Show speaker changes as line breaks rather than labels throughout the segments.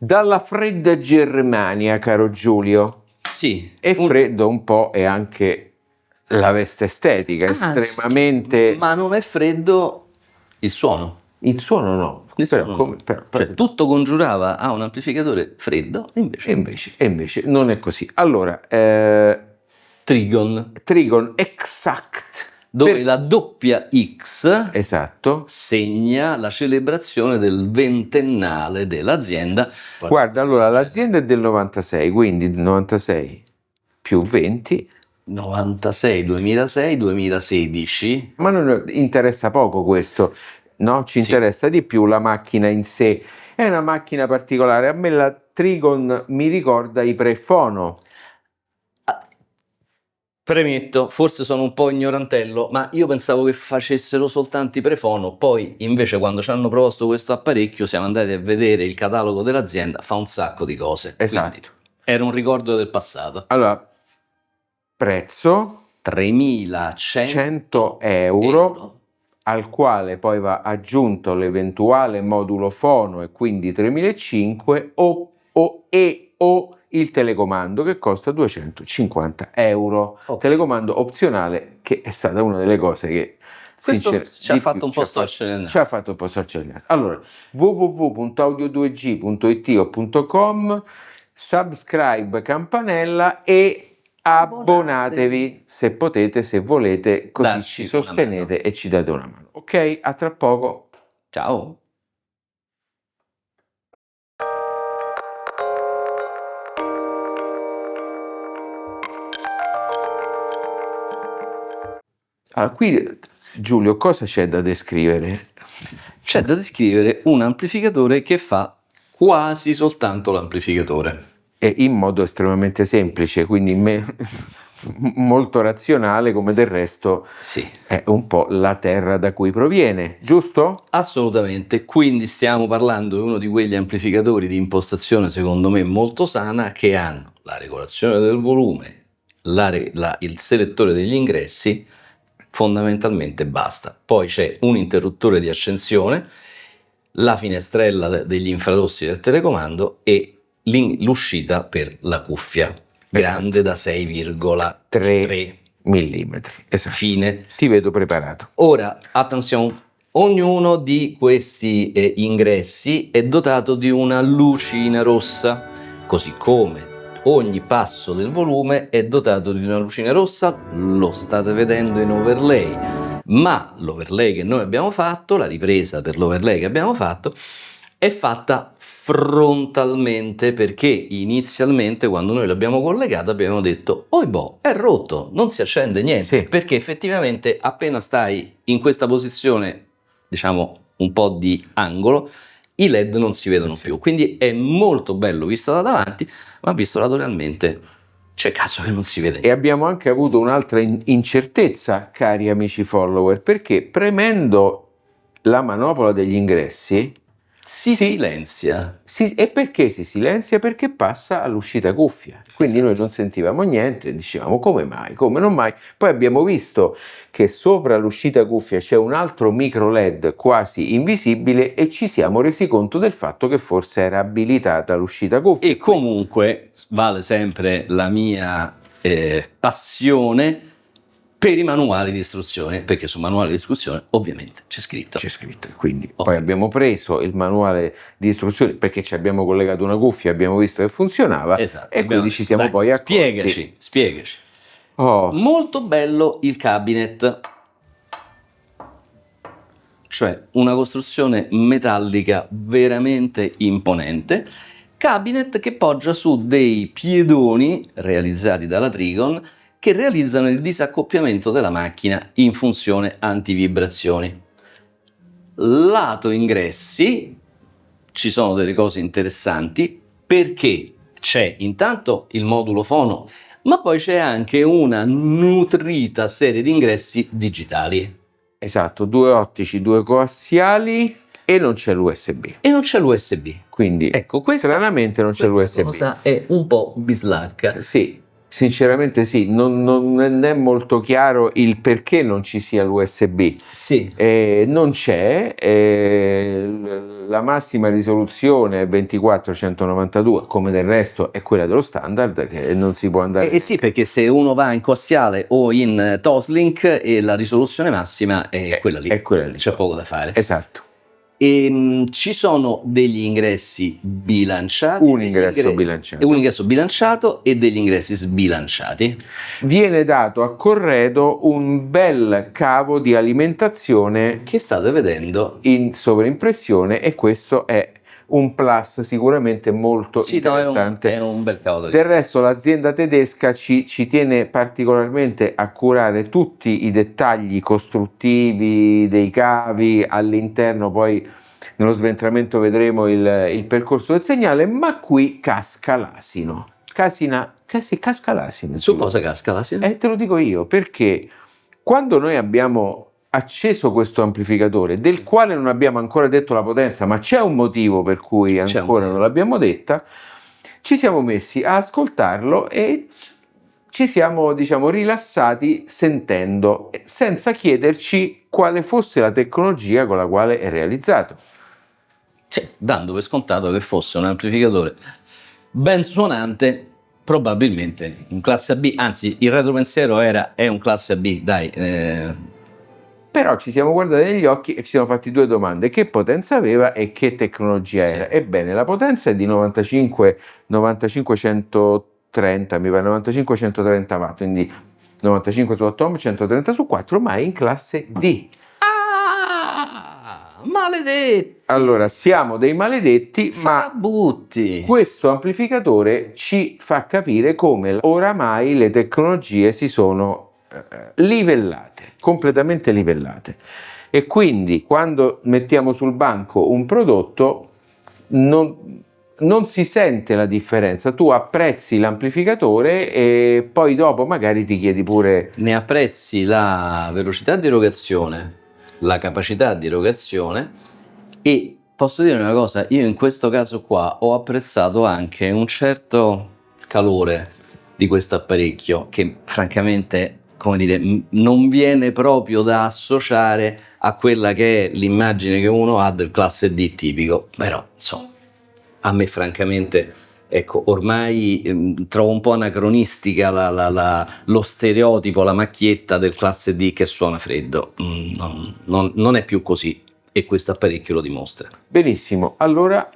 Dalla fredda Germania, caro Giulio.
Sì.
E freddo un po' è anche la veste estetica, estremamente...
Ma non è freddo il suono.
Il suono no.
Il suono no. Cioè, tutto congiurava a un amplificatore freddo,
invece non è così. Allora,
Trigon
Exact,
dove la doppia X
esatto
segna la celebrazione del ventennale dell'azienda.
Guarda, allora l'azienda è del 96, quindi 96 più 20
96, 2006, 2016.
Ma non interessa poco questo, no? Ci interessa di più la macchina in sé. È una macchina particolare. A me la Trigon mi ricorda i Prefono.
Premetto, forse sono un po' ignorantello, ma io pensavo che facessero soltanto i Prefono, poi invece quando ci hanno proposto questo apparecchio siamo andati a vedere il catalogo dell'azienda, fa un sacco di cose.
Esatto.
Quindi era un ricordo del passato.
Allora, prezzo
3.100
euro, al quale poi va aggiunto l'eventuale modulo fono e quindi 3.500 o il telecomando che costa 250 euro. Telecomando opzionale, che è stata una delle cose che
ci ha fatto un po' storcere il naso.
Ci ha fatto un po' storcere il naso. Allora, www.audio2g.it o .com, subscribe, campanella e abbonatevi se potete, se volete, così
darci
ci sostenete e ci date una mano. Ok? A tra poco.
Ciao.
Allora, qui Giulio, cosa c'è da descrivere?
C'è da descrivere un amplificatore che fa quasi soltanto l'amplificatore.
E in modo estremamente semplice, quindi molto razionale, come del resto è un po' la terra da cui proviene, giusto?
Assolutamente, quindi stiamo parlando di uno di quegli amplificatori di impostazione secondo me molto sana che hanno la regolazione del volume, il selettore degli ingressi, fondamentalmente basta. Poi c'è un interruttore di accensione, la finestrella degli infrarossi del telecomando e l'uscita per la cuffia, grande da 6,3
mm. Esatto.
Fine.
Ti vedo preparato.
Ora, attenzione, ognuno di questi ingressi è dotato di una lucina rossa, così come ogni passo del volume è dotato di una lucina rossa, lo state vedendo in overlay, ma l'overlay che noi abbiamo fatto, la ripresa per l'overlay che abbiamo fatto, è fatta frontalmente perché inizialmente quando noi l'abbiamo collegato abbiamo detto è rotto, non si accende niente, perché effettivamente appena stai in questa posizione, diciamo un po' di angolo, i LED non si vedono più, quindi è molto bello visto da davanti, ma visto lateralmente c'è caso che non si vede.
E abbiamo anche avuto un'altra incertezza, cari amici follower, perché premendo la manopola degli ingressi
si silenzia.
E perché si silenzia? Perché passa all'uscita cuffia. Quindi noi non sentivamo niente, dicevamo come mai, come non mai. Poi abbiamo visto che sopra l'uscita cuffia c'è un altro micro LED quasi invisibile e ci siamo resi conto del fatto che forse era abilitata l'uscita cuffia.
E comunque vale sempre la mia passione per i manuali di istruzione, perché sul manuale di istruzione ovviamente c'è scritto.
Quindi poi abbiamo preso il manuale di istruzione perché ci abbiamo collegato una cuffia, abbiamo visto che funzionava e quindi ci siamo poi accorti.
Spiegaci. Molto bello il cabinet, cioè una costruzione metallica veramente imponente, cabinet che poggia su dei piedoni realizzati dalla Trigon che realizzano il disaccoppiamento della macchina in funzione antivibrazioni. Lato ingressi ci sono delle cose interessanti perché c'è intanto il modulo fono, ma poi c'è anche una nutrita serie di ingressi digitali.
Esatto, 2 ottici, 2 coassiali e non c'è l'USB.
Quindi
ecco, stranamente non c'è l'USB.
Questa cosa è un po' bislacca.
Sì. Sinceramente sì, non è molto chiaro il perché non ci sia l'USB.
Sì.
Non c'è, la massima risoluzione è 2492, come del resto è quella dello standard, che non si può andare.
Sì, perché se uno va in coassiale o in Toslink la risoluzione massima è quella lì.
È quella lì.
C'è poco da fare.
Esatto.
Ci sono degli ingressi bilanciati,
Un ingresso bilanciato.
un ingresso bilanciato e degli ingressi sbilanciati.
Viene dato a corredo un bel cavo di alimentazione
Che state vedendo?
in sovraimpressione, e questo è un plus sicuramente molto interessante.
È un bel cavo.
Del resto l'azienda tedesca ci tiene particolarmente a curare tutti i dettagli costruttivi dei cavi all'interno, poi nello sventramento vedremo il percorso del segnale, ma qui casca l'asino. Casca l'asino.
Su cosa casca l'asino?
Te lo dico io, perché quando noi abbiamo acceso questo amplificatore, del quale non abbiamo ancora detto la potenza, ma c'è un motivo per cui ancora non l'abbiamo detta, ci siamo messi a ascoltarlo e ci siamo, diciamo, rilassati sentendo, senza chiederci quale fosse la tecnologia con la quale è realizzato.
Sì, dando per scontato che fosse un amplificatore ben suonante, probabilmente in classe AB, anzi il retropensiero è un classe AB, dai.
Però ci siamo guardati negli occhi e ci siamo fatti due domande: che potenza aveva e che tecnologia era? Ebbene, la potenza è di 95-130, mi pare 95-130 watt, quindi 95 su 8 ohm, 130 su 4, ma è in classe D.
Maledetti!
Allora, siamo dei maledetti, ma
butti.
Questo amplificatore ci fa capire come oramai le tecnologie si sono livellate, completamente livellate, e quindi quando mettiamo sul banco un prodotto non si sente la differenza. Tu apprezzi l'amplificatore e poi dopo magari ti chiedi pure...
Ne apprezzi la velocità di erogazione, la capacità di erogazione, e posso dire una cosa, io in questo caso qua ho apprezzato anche un certo calore di questo apparecchio che francamente, come dire, non viene proprio da associare a quella che è l'immagine che uno ha del classe D tipico, però insomma, a me francamente, ecco, ormai trovo un po' anacronistica lo stereotipo, la macchietta del classe D che suona freddo. Non è più così, e questo apparecchio lo dimostra.
Benissimo, allora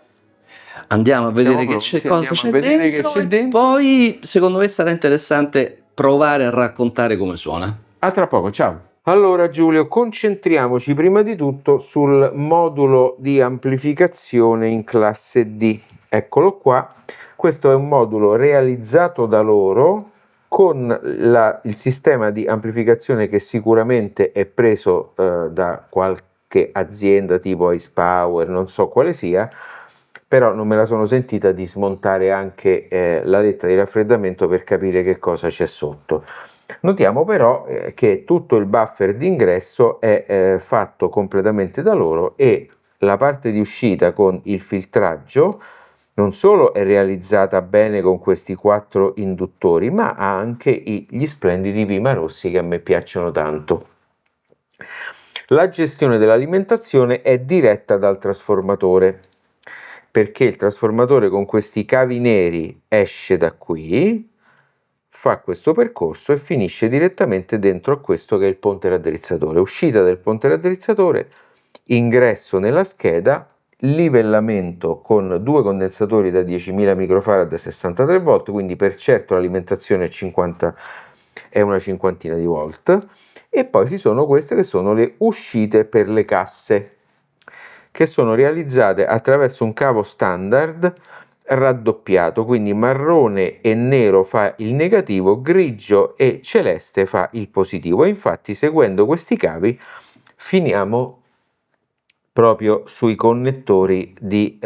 andiamo a vedere cosa c'è dentro, e poi secondo me sarà interessante provare a raccontare come suona.
A tra poco, ciao. Allora Giulio, concentriamoci prima di tutto sul modulo di amplificazione in classe D. Eccolo qua, questo è un modulo realizzato da loro con il sistema di amplificazione che sicuramente è preso da qualche azienda tipo Ice Power, non so quale sia, però non me la sono sentita di smontare anche la lettera di raffreddamento per capire che cosa c'è sotto. Notiamo però che tutto il buffer d'ingresso è fatto completamente da loro, e la parte di uscita con il filtraggio non solo è realizzata bene con questi 4 induttori, ma ha anche gli splendidi Pima Rossi che a me piacciono tanto. La gestione dell'alimentazione è diretta dal trasformatore, perché il trasformatore con questi cavi neri esce da qui, fa questo percorso e finisce direttamente dentro a questo che è il ponte raddrizzatore. Uscita del ponte raddrizzatore, ingresso nella scheda, livellamento con 2 condensatori da 10.000 microfarad a 63 volt, quindi per certo l'alimentazione è una cinquantina di volt, e poi ci sono queste che sono le uscite per le casse, che sono realizzate attraverso un cavo standard raddoppiato, quindi marrone e nero fa il negativo, grigio e celeste fa il positivo, e infatti seguendo questi cavi finiamo proprio sui connettori di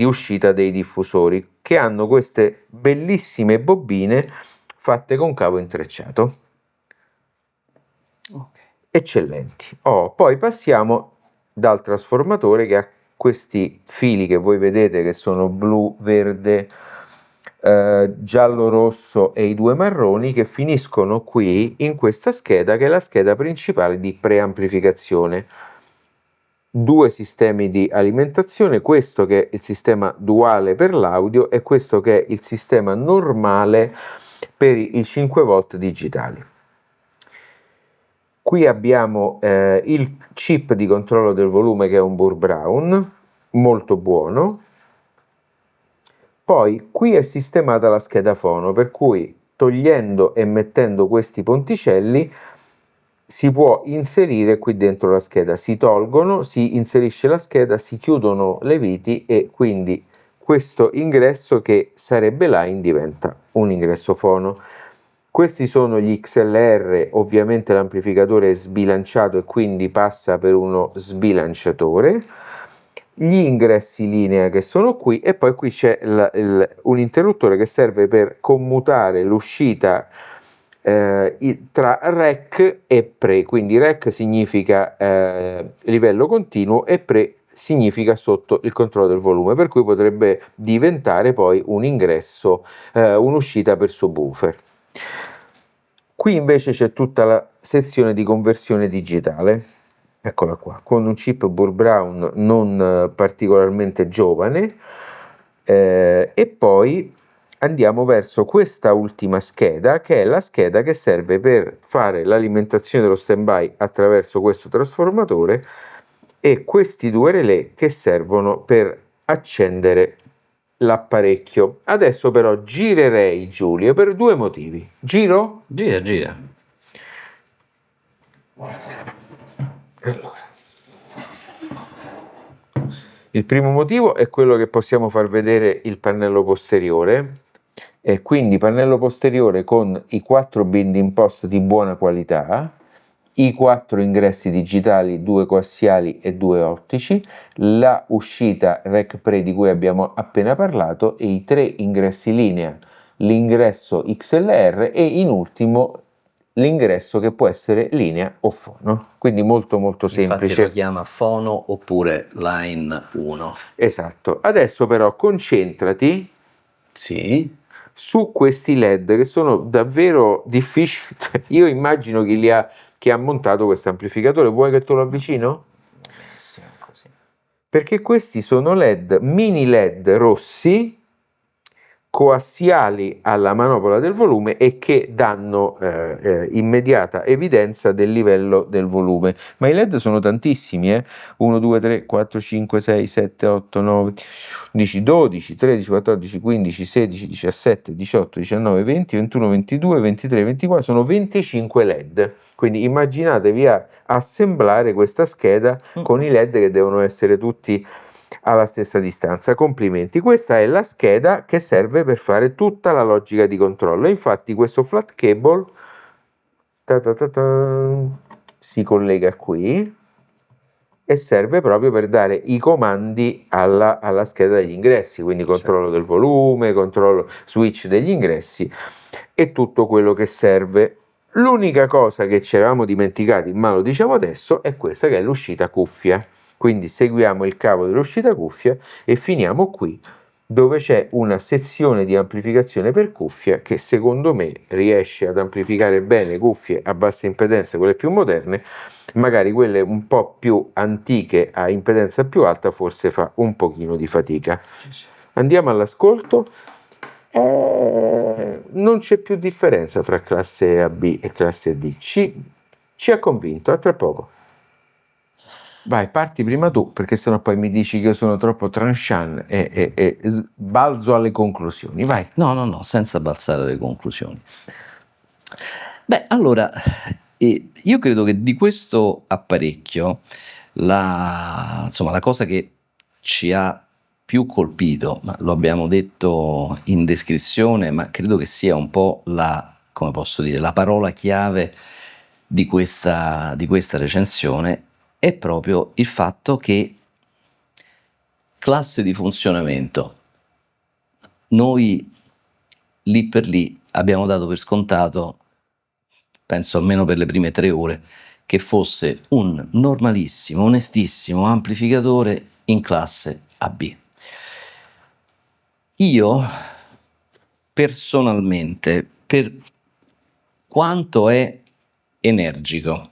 uscita dei diffusori, che hanno queste bellissime bobine fatte con cavo intrecciato. Eccellenti. Poi passiamo dal trasformatore, che ha questi fili che voi vedete che sono blu, verde, giallo rosso e i due marroni che finiscono qui in questa scheda, che è la scheda principale di preamplificazione. Due sistemi di alimentazione, questo che è il sistema duale per l'audio e questo che è il sistema normale per i 5 volt digitali. Qui abbiamo il chip di controllo del volume, che è un Burr Brown, molto buono. Poi qui è sistemata la scheda fono, per cui togliendo e mettendo questi ponticelli si può inserire qui dentro la scheda, si tolgono, si inserisce la scheda, si chiudono le viti e quindi questo ingresso, che sarebbe line, diventa un ingresso fono. Questi sono gli XLR, ovviamente l'amplificatore è sbilanciato e quindi passa per uno sbilanciatore. Gli ingressi linea che sono qui, e poi qui c'è un interruttore che serve per commutare l'uscita tra rec e pre, quindi rec significa livello continuo e pre significa sotto il controllo del volume, per cui potrebbe diventare poi un ingresso, un'uscita per subwoofer. Qui invece c'è tutta la sezione di conversione digitale, eccola qua, con un chip Burr Brown non particolarmente giovane, e poi andiamo verso questa ultima scheda, che è la scheda che serve per fare l'alimentazione dello standby attraverso questo trasformatore, e questi due relè che servono per accendere l'apparecchio. Adesso però girerei, Giulio, per due motivi. Giro?
Gira.
Allora. Il primo motivo è quello che possiamo far vedere il pannello posteriore, e quindi pannello posteriore con i 4 binding post di buona qualità, i 4 ingressi digitali, 2 coassiali e 2 ottici, la uscita rec pre di cui abbiamo appena parlato e i 3 ingressi linea, l'ingresso XLR e in ultimo l'ingresso che può essere linea o fono, quindi molto semplice.
Infatti lo chiama fono oppure line 1.
Esatto. Adesso però concentrati su questi LED che sono davvero difficili. Io immagino chi ha montato questo amplificatore. Vuoi che te lo avvicino?
Sì, così.
Perché questi sono LED, mini LED rossi, coassiali alla manopola del volume e che danno immediata evidenza del livello del volume. Ma i LED sono tantissimi, 1, 2, 3, 4, 5, 6, 7, 8, 9, 11, 12, 13, 14, 15, 16, 17, 18, 19, 20, 21, 22, 23, 24, sono 25 LED. Quindi immaginatevi a assemblare questa scheda con i LED che devono essere tutti alla stessa distanza. Complimenti. Questa è la scheda che serve per fare tutta la logica di controllo. Infatti questo flat cable si collega qui e serve proprio per dare i comandi alla scheda degli ingressi, quindi controllo del volume, controllo switch degli ingressi e tutto quello che serve. L'unica cosa che ci eravamo dimenticati, ma lo diciamo adesso, è questa, che è l'uscita cuffia. Quindi seguiamo il cavo dell'uscita cuffia e finiamo qui, dove c'è una sezione di amplificazione per cuffia che secondo me riesce ad amplificare bene cuffie a bassa impedenza, quelle più moderne. Magari quelle un po' più antiche a impedenza più alta forse fa un pochino di fatica. Andiamo all'ascolto. Non c'è più differenza tra classe AB e classe D. Ci ha convinto, a tra poco. Vai, parti prima tu, perché sennò poi mi dici che io sono troppo tranchant e balzo alle conclusioni. Vai.
No, senza balzare alle conclusioni. Beh, allora, io credo che di questo apparecchio la cosa che ci ha più colpito, ma lo abbiamo detto in descrizione, ma credo che sia un po' la parola chiave di questa recensione, è proprio il fatto che classe di funzionamento. Noi lì per lì abbiamo dato per scontato, penso almeno per le prime 3 ore, che fosse un normalissimo, onestissimo amplificatore in classe AB. Io personalmente, per quanto è energico,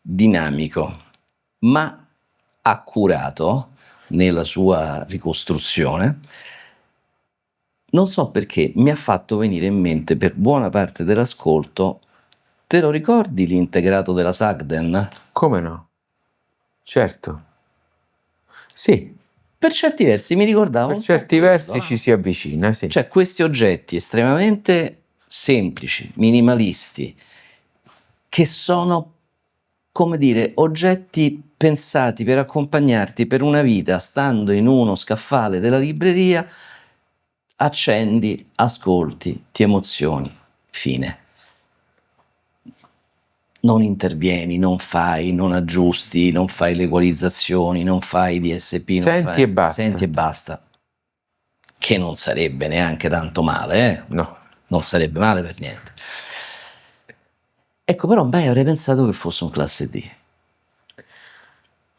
dinamico, ma accurato nella sua ricostruzione, non so perché mi ha fatto venire in mente per buona parte dell'ascolto, te lo ricordi l'integrato della Sagden?
Come no? Certo. Sì,
Per certi versi mi ricordava
per
un po'
certi
quello,
versi ci si avvicina, sì.
Cioè questi oggetti estremamente semplici, minimalisti, che sono, come dire, oggetti pensati per accompagnarti per una vita, stando in uno scaffale della libreria, accendi, ascolti, ti emozioni, fine. Non intervieni, non fai, non aggiusti, non fai le equalizzazioni, non fai DSP, non
Senti
fai...
e basta.
Senti e basta. Che non sarebbe neanche tanto male, eh?
No.
Non sarebbe male per niente. Ecco, però mai avrei pensato che fosse un classe D.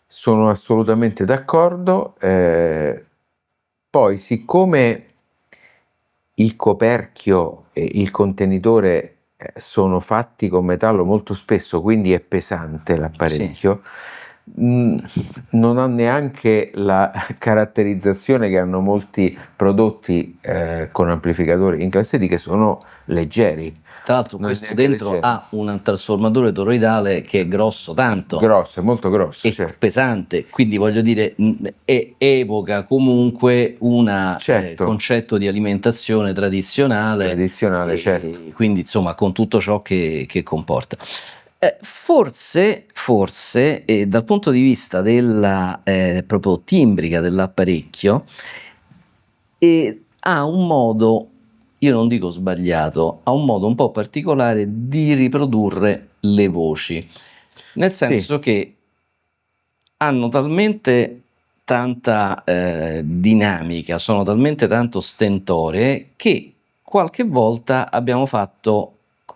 Sono assolutamente d'accordo. Poi, siccome il coperchio e il contenitore sono fatti con metallo molto spesso, quindi è pesante l'apparecchio, non ha neanche la caratterizzazione che hanno molti prodotti con amplificatori in classe D, che sono leggeri.
Tra l'altro
Non è
questo
neanche
dentro
leggero.
ha un trasformatore toroidale che è grosso tanto
Grosso, è molto grosso,
e
certo.
pesante, quindi voglio dire, evoca comunque un
Certo.
concetto di alimentazione tradizionale,
Tradizionale, certo.
quindi insomma con tutto ciò che comporta. Forse, dal punto di vista della proprio timbrica dell'apparecchio, ha un modo, io non dico sbagliato, ha un modo un po' particolare di riprodurre le voci, nel senso che hanno talmente tanta dinamica, sono talmente tanto stentoree che qualche volta abbiamo fatto,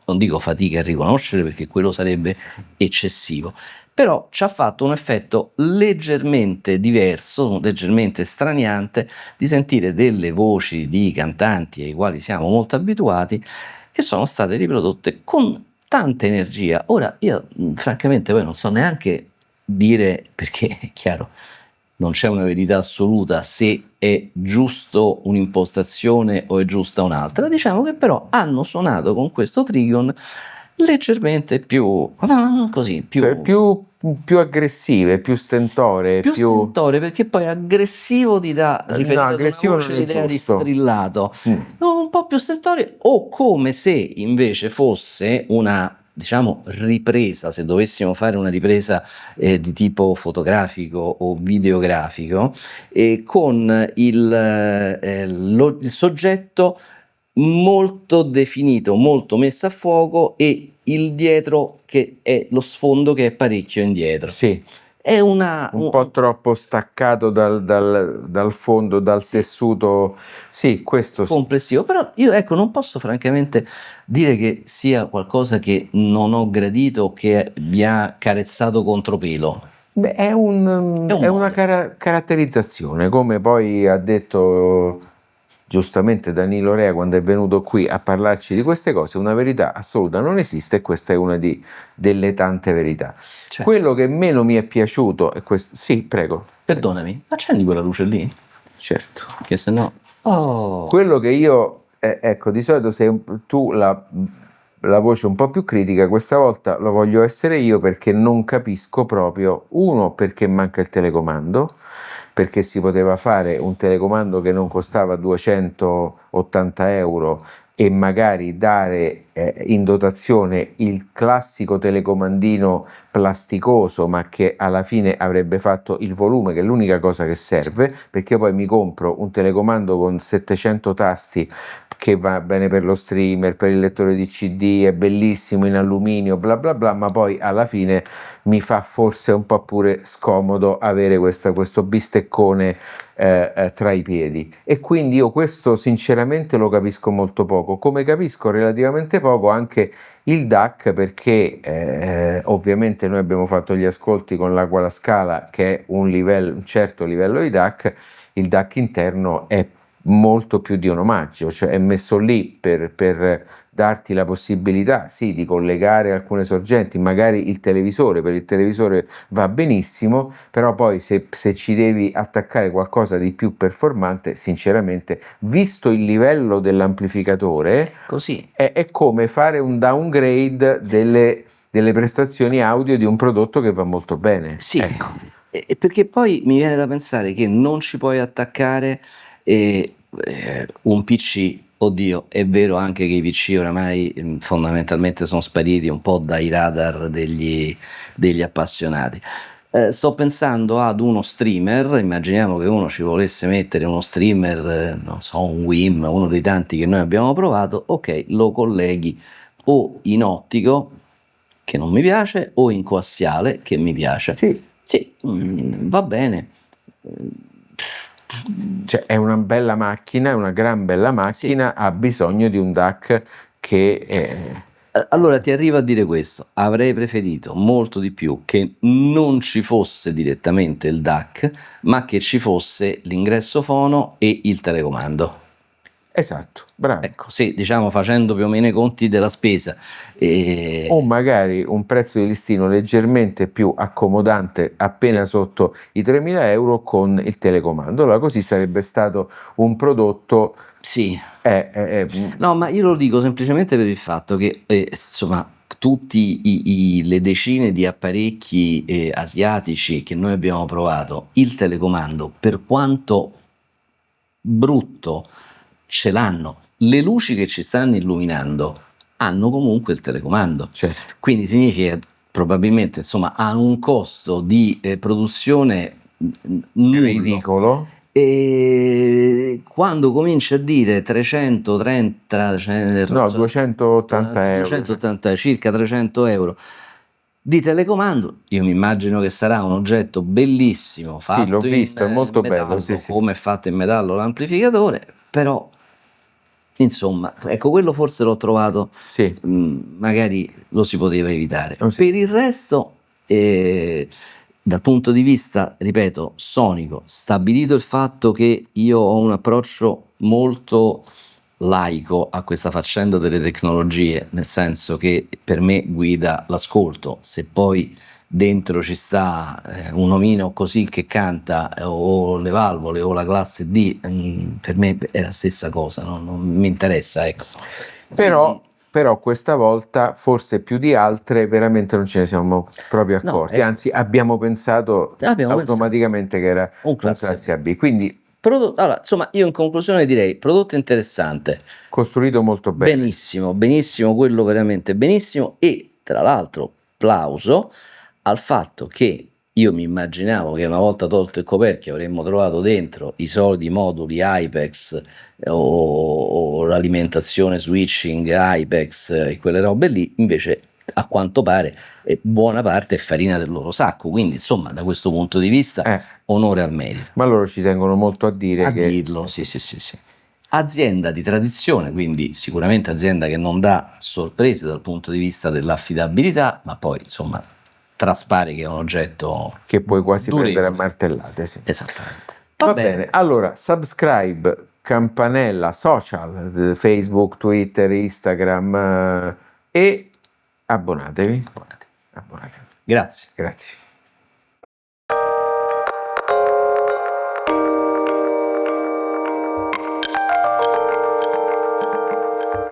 non dico fatica a riconoscere perché quello sarebbe eccessivo, però ci ha fatto un effetto leggermente diverso, leggermente straniante di sentire delle voci di cantanti ai quali siamo molto abituati che sono state riprodotte con tanta energia. Ora io francamente poi non so neanche dire, perché è chiaro, non c'è una verità assoluta se è giusto un'impostazione o è giusta un'altra. Diciamo che però hanno suonato con questo trigon leggermente più così,
più aggressive, più stentore,
più stentore, perché poi aggressivo ti dà, riferito ad una
aggressivo
voce,
non è
l'idea di
giusto.
strillato, un po' più stentore, o come se invece fosse una, diciamo, ripresa, se dovessimo fare una ripresa di tipo fotografico o videografico, con il soggetto molto definito, molto messo a fuoco e il dietro che è lo sfondo che è parecchio indietro.
Sì,
È
un po' troppo staccato dal fondo, dal tessuto. Sì, questo sì.
complessivo, però io ecco non posso francamente dire che sia qualcosa che non ho gradito o che vi ha carezzato contropelo.
Beh, è una
modo.
caratterizzazione, come poi ha detto giustamente Danilo Rea quando è venuto qui a parlarci di queste cose, una verità assoluta non esiste e questa è una delle tante verità.
Certo.
Quello che meno mi è piaciuto è questo. Sì, prego.
Perdonami, accendi quella luce lì,
Certo.
che se no... Oh.
Quello che io, ecco, di solito sei tu la voce un po' più critica, questa volta lo voglio essere io perché non capisco proprio, uno, perché manca il telecomando, perché si poteva fare un telecomando che non costava 280 euro e magari dare in dotazione il classico telecomandino plasticoso, ma che alla fine avrebbe fatto il volume, che è l'unica cosa che serve, perché poi mi compro un telecomando con 700 tasti che va bene per lo streamer, per il lettore di CD, è bellissimo in alluminio, bla bla bla, ma poi alla fine mi fa forse un po' pure scomodo avere questo bisteccone tra i piedi, e quindi io questo sinceramente lo capisco molto poco, come capisco relativamente poco anche il DAC, perché ovviamente noi abbiamo fatto gli ascolti con l'Acqua Scala, che è un certo livello di DAC. Il DAC interno è molto più di un omaggio, cioè è messo lì per darti la possibilità, sì, di collegare alcune sorgenti, magari il televisore, per il televisore va benissimo, però poi se ci devi attaccare qualcosa di più performante, sinceramente, visto il livello dell'amplificatore,
Così.
è come fare un downgrade delle prestazioni audio di un prodotto che va molto bene.
Sì,
Ecco.
perché poi mi viene da pensare che non ci puoi attaccare un PC. Oddio, è vero anche che i PC oramai fondamentalmente sono spariti un po' dai radar degli appassionati. Sto pensando ad uno streamer, immaginiamo che uno ci volesse mettere uno streamer, non so, un Wim, uno dei tanti che noi abbiamo provato, ok, lo colleghi o in ottico, che non mi piace, o in coassiale, che mi piace.
Sì,
Sì, va bene.
cioè è una bella macchina, è una gran bella macchina, ha bisogno di un DAC che
Allora ti arrivo a dire questo, avrei preferito molto di più che non ci fosse direttamente il DAC, ma che ci fosse l'ingresso fono e il telecomando.
esatto, bravo.
Ecco, sì, diciamo facendo più o meno i conti della spesa.
O magari un prezzo di listino leggermente più accomodante, appena
Sì.
sotto i 3.000 euro con il telecomando. Allora così sarebbe stato un prodotto.
Sì.
eh,
No, ma io lo dico semplicemente per il fatto che, insomma, tutti le decine di apparecchi asiatici che noi abbiamo provato, il telecomando, per quanto brutto, ce l'hanno. Le luci che ci stanno illuminando hanno comunque il telecomando.
certo.
Quindi significa probabilmente, insomma, ha un costo di produzione nullo.
Ridicolo.
E quando cominci a dire 330,
No, 280 euro.
280, circa 300 euro di telecomando, io mi immagino che sarà un oggetto bellissimo, fatto
Sì, l'ho visto, è molto bello,
metallo,
sì, sì.
come è fatto in metallo l'amplificatore, però insomma, ecco, quello forse l'ho trovato,
Sì,
magari lo si poteva evitare.
Oh, sì.
Per il resto, dal punto di vista, ripeto, sonico, stabilito il fatto che io ho un approccio molto laico a questa faccenda delle tecnologie, nel senso che per me guida l'ascolto, se poi dentro ci sta un omino così che canta o le valvole o la classe D, per me è la stessa cosa, non mi interessa, ecco.
Però questa volta, forse più di altre, veramente non ce ne siamo proprio
No,
accorti,
ecco.
anzi abbiamo pensato
Abbiamo
automaticamente che era
un
un
classe
classe AB, quindi
Allora, insomma, io in conclusione direi prodotto interessante,
costruito molto bene.
benissimo, benissimo, quello veramente benissimo, e tra l'altro plauso al fatto che io mi immaginavo che una volta tolto il coperchio avremmo trovato dentro i soliti moduli Ipex o l'alimentazione switching Ipex e quelle robe lì, invece a quanto pare buona parte è farina del loro sacco, quindi insomma da questo punto di vista onore al merito.
Ma loro ci tengono molto a dire
A
che
dirlo, sì. Azienda di tradizione, quindi sicuramente azienda che non dà sorprese dal punto di vista dell'affidabilità, ma poi insomma traspare che è un oggetto
che puoi quasi
durevole.
prendere a martellate. Sì.
Esattamente.
Va bene, allora subscribe, campanella, social, Facebook, Twitter, Instagram e abbonatevi.
Buonanotte.
Abbonatevi.
Grazie.
Grazie.